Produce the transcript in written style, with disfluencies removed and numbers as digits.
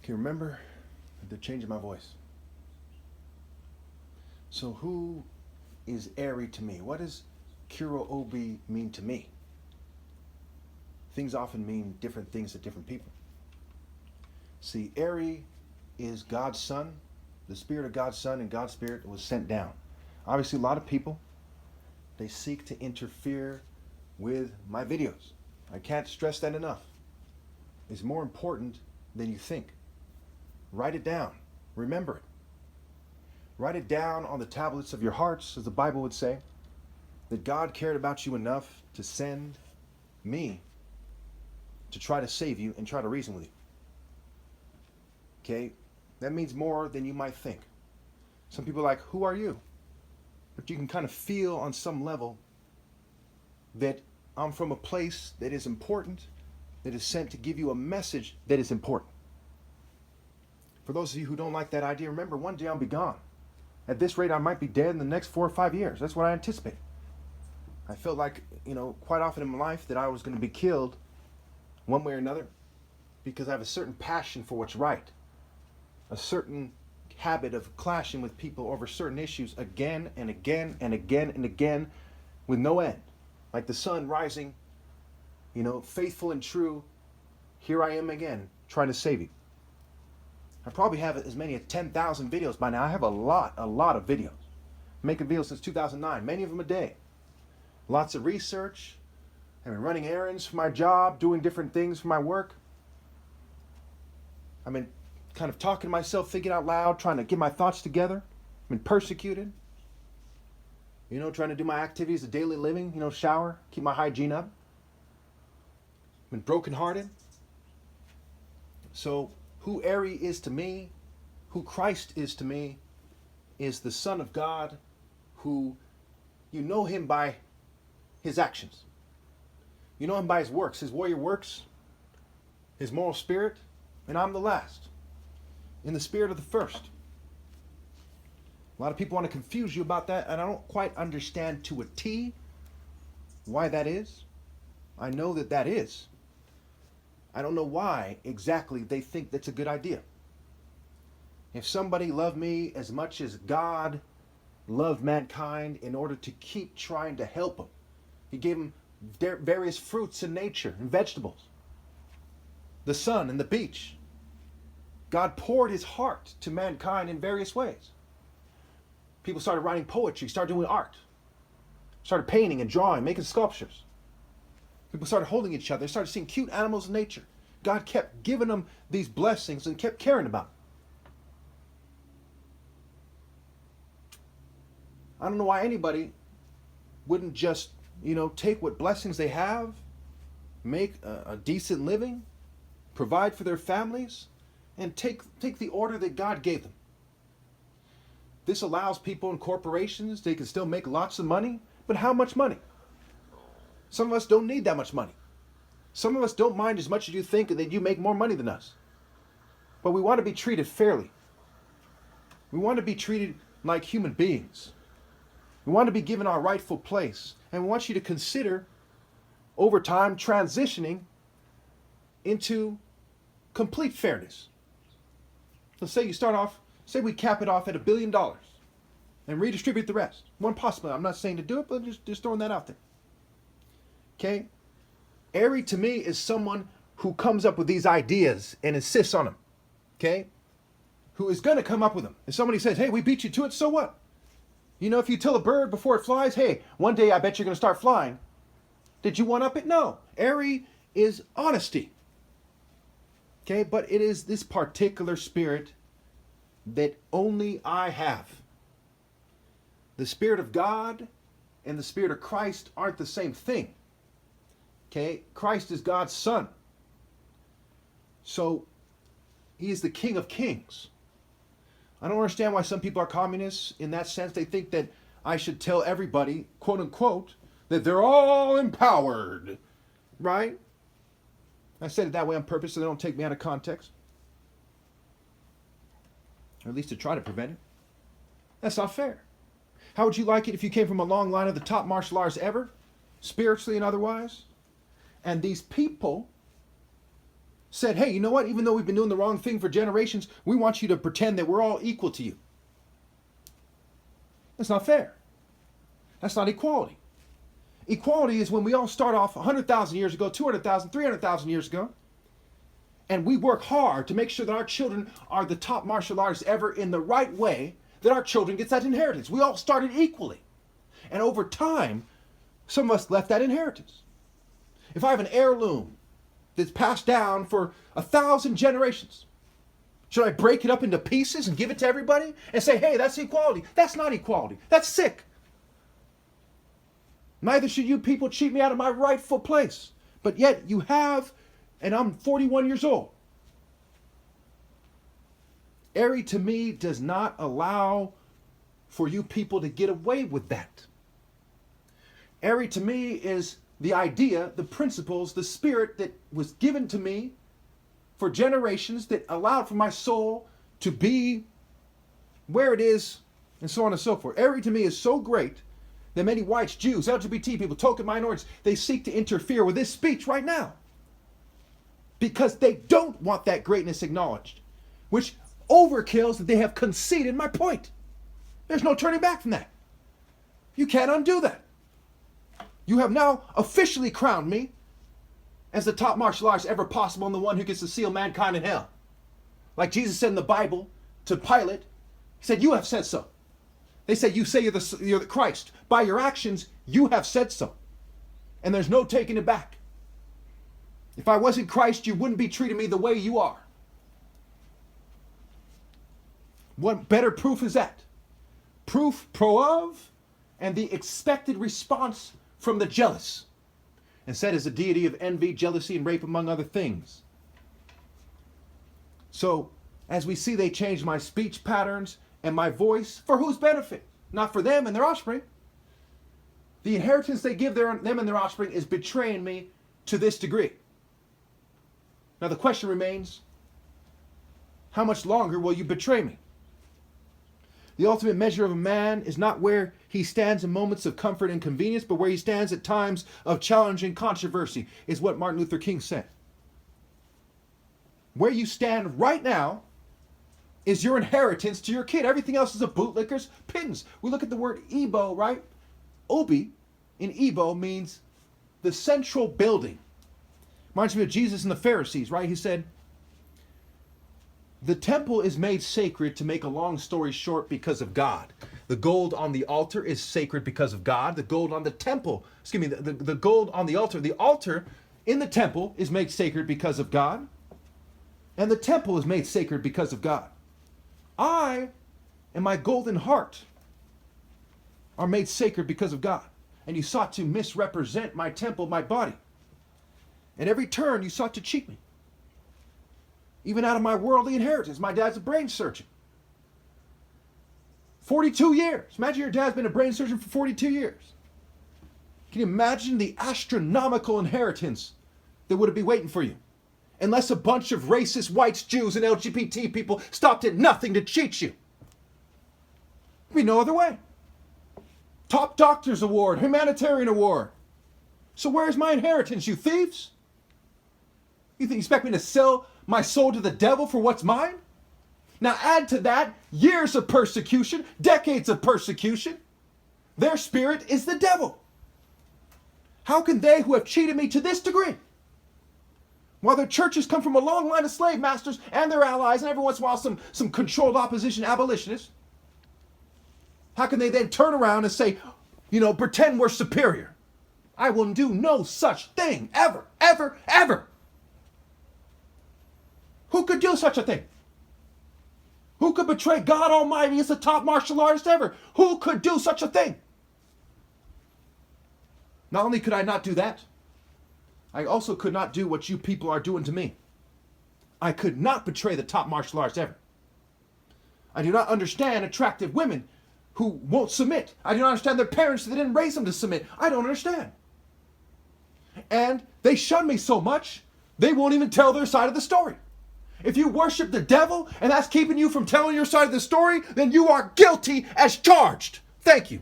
Can you remember the change in my voice? So who is Eri to me? What does Kuroi Obi mean to me? Things often mean different things to different people. See, Eri is God's son. The spirit of God's son and God's spirit was sent down. Obviously, a lot of people, they seek to interfere with my videos. I can't stress that enough. It's more important than you think. Write it down. Remember it. Write it down on the tablets of your hearts, as the Bible would say, that God cared about you enough to send me to try to save you and try to reason with you. Okay? That means more than you might think. Some people are like, who are you? But you can kind of feel on some level that I'm from a place that is important, that is sent to give you a message that is important. For those of you who don't like that idea, remember, one day I'll be gone. At this rate, I might be dead in the next 4 or 5 years. That's what I anticipate. I felt like, quite often in my life that I was going to be killed one way or another because I have a certain passion for what's right. A certain habit of clashing with people over certain issues again and again and again and again with no end. Like the sun rising, faithful and true. Here I am again, trying to save you. I probably have as many as 10,000 videos by now. I have a lot of videos. Making videos since 2009, many of them a day. Lots of research. I've been running errands for my job, doing different things for my work. I've been kind of talking to myself, thinking out loud, trying to get my thoughts together. I've been persecuted. Trying to do my activities of daily living, shower, keep my hygiene up. I've been brokenhearted. So who Eri is to me, who Christ is to me, is the Son of God who you know him by his actions. You know him by his works, his warrior works, his moral spirit, and I'm the last, in the spirit of the first. A lot of people want to confuse you about that, and I don't quite understand to a T why that is. I know that that is. I don't know why exactly they think that's a good idea. If somebody loved me as much as God loved mankind in order to keep trying to help them, he gave them various fruits in nature and vegetables, the sun and the beach. God poured his heart to mankind in various ways. People started writing poetry, started doing art, started painting and drawing, making sculptures. People started holding each other. They started seeing cute animals in nature. God kept giving them these blessings and kept caring about them. I don't know why anybody wouldn't just, take what blessings they have, make a decent living, provide for their families, and take the order that God gave them. This allows people in corporations, they can still make lots of money, but how much money? Some of us don't need that much money. Some of us don't mind as much as you think that you make more money than us. But we want to be treated fairly. We want to be treated like human beings. We want to be given our rightful place. And we want you to consider, over time, transitioning into complete fairness. Let's say you start off, say we cap it off at $1 billion and redistribute the rest. One possibility. I'm not saying to do it, but just throwing that out there. Okay? Eri to me is someone who comes up with these ideas and insists on them. Okay? Who is going to come up with them. If somebody says, hey, we beat you to it, so what? If you tell a bird before it flies, hey, one day I bet you're going to start flying. Did you one up it? No. Eri is honesty. Okay? But it is this particular spirit that only I have. The Spirit of God and the Spirit of Christ aren't the same thing. Okay? Christ is God's Son. So, he is the King of Kings. I don't understand why some people are communists in that sense. They think that I should tell everybody, quote unquote, that they're all empowered. Right? I said it that way on purpose so they don't take me out of context. Or at least to try to prevent it. That's not fair. How would you like it if you came from a long line of the top martial artists ever, spiritually and otherwise, and these people said, hey, you know what? Even though we've been doing the wrong thing for generations, we want you to pretend that we're all equal to you. That's not fair. That's not equality. Equality is when we all start off 100,000 years ago, 200,000, 300,000 years ago, and we work hard to make sure that our children are the top martial artists ever in the right way, that our children get that inheritance. We all started equally. And over time, some of us left that inheritance. If I have an heirloom that's passed down for 1,000 generations, should I break it up into pieces and give it to everybody and say, hey, that's equality? That's not equality. That's sick. Neither should you people cheat me out of my rightful place. But yet you have, and I'm 41 years old. Eri to me does not allow for you people to get away with that. Eri to me is the idea, the principles, the spirit that was given to me for generations that allowed for my soul to be where it is, and so on and so forth. Eri to me is so great that many whites, Jews, LGBT people, token minorities, they seek to interfere with this speech right now because they don't want that greatness acknowledged, which overkills that they have conceded my point. There's no turning back from that. You can't undo that. You have now officially crowned me as the top martial artist ever possible and the one who gets to seal mankind in hell. Like Jesus said in the Bible to Pilate, he said, you have said so. They said, you say you're the Christ. By your actions, you have said so. And there's no taking it back. If I wasn't Christ, you wouldn't be treating me the way you are. What better proof is that? Proof pro of and the expected response from the jealous. And said is a deity of envy, jealousy, and rape, among other things. So, as we see, they changed my speech patterns and my voice for whose benefit? Not for them and their offspring. The inheritance they give them and their offspring is betraying me to this degree. Now the question remains, how much longer will you betray me? The ultimate measure of a man is not where he stands in moments of comfort and convenience, but where he stands at times of challenge and controversy, is what Martin Luther King said. Where you stand right now is your inheritance to your kid. Everything else is a bootlicker's pittance. We look at the word Ibo, right? Obi in Ibo means the central building. Reminds me of Jesus and the Pharisees, right? He said, the temple is made sacred, to make a long story short, because of God. The gold on the altar is sacred because of God. The gold on the temple, the gold on the altar in the temple is made sacred because of God. And the temple is made sacred because of God. I and my golden heart are made sacred because of God. And you sought to misrepresent my temple, my body. At every turn, you sought to cheat me. Even out of my worldly inheritance. My dad's a brain surgeon. 42 years. Imagine your dad's been a brain surgeon for 42 years. Can you imagine the astronomical inheritance that would be waiting for you? Unless a bunch of racist whites, Jews, and LGBT people stopped at nothing to cheat you. There'd be no other way. Top Doctor's Award, Humanitarian Award. So where's my inheritance, you thieves? You expect me to sell my soul to the devil for what's mine? Now add to that years of persecution, decades of persecution. Their spirit is the devil. How can they who have cheated me to this degree, while their churches come from a long line of slave masters and their allies, and every once in a while some controlled opposition abolitionists, how can they then turn around and say, pretend we're superior? I will do no such thing, ever, ever, ever. Who could do such a thing? Who could betray God Almighty as the top martial artist ever? Who could do such a thing? Not only could I not do that, I also could not do what you people are doing to me. I could not betray the top martial artist ever. I do not understand attractive women who won't submit. I do not understand their parents that didn't raise them to submit. I don't understand. And they shun me so much, they won't even tell their side of the story. If you worship the devil and that's keeping you from telling your side of the story, then you are guilty as charged. Thank you.